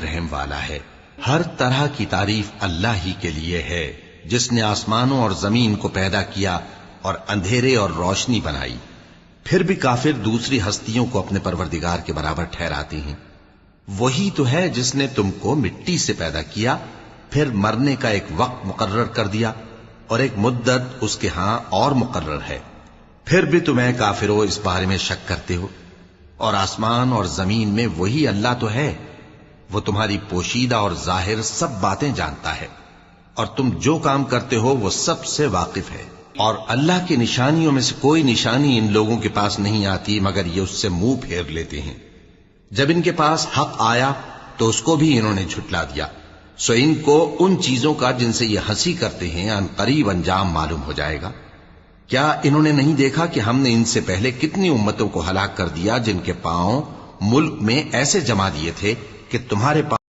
نہایت رحم والا ہے۔ ہر طرح کی تعریف اللہ ہی کے لیے ہے جس نے آسمانوں اور زمین کو پیدا کیا اور اندھیرے اور روشنی بنائی۔ پھر بھی کافر دوسری ہستیوں کو اپنے پروردگار کے برابر ٹھہراتے ہیں۔ وہی تو ہے جس نے تم کو مٹی سے پیدا کیا، پھر مرنے کا ایک وقت مقرر کر دیا اور ایک مدت اس کے ہاں اور مقرر ہے، پھر بھی تمہیں کافروں اس بارے میں شک کرتے ہو۔ اور آسمان اور زمین میں وہی اللہ تو ہے، وہ تمہاری پوشیدہ اور ظاہر سب باتیں جانتا ہے، اور تم جو کام کرتے ہو وہ سب سے واقف ہے۔ اور اللہ کی نشانیوں میں سے کوئی نشانی ان لوگوں کے پاس نہیں آتی مگر یہ اس سے منہ پھیر لیتے ہیں۔ جب ان کے پاس حق آیا تو اس کو بھی انہوں نے جھٹلا دیا، سو ان کو ان چیزوں کا جن سے یہ ہنسی کرتے ہیں ان قریب انجام معلوم ہو جائے گا۔ کیا انہوں نے نہیں دیکھا کہ ہم نے ان سے پہلے کتنی امتوں کو ہلاک کر دیا جن کے پاؤں ملک میں ایسے جما دیے تھے کہ تمہارے پاؤں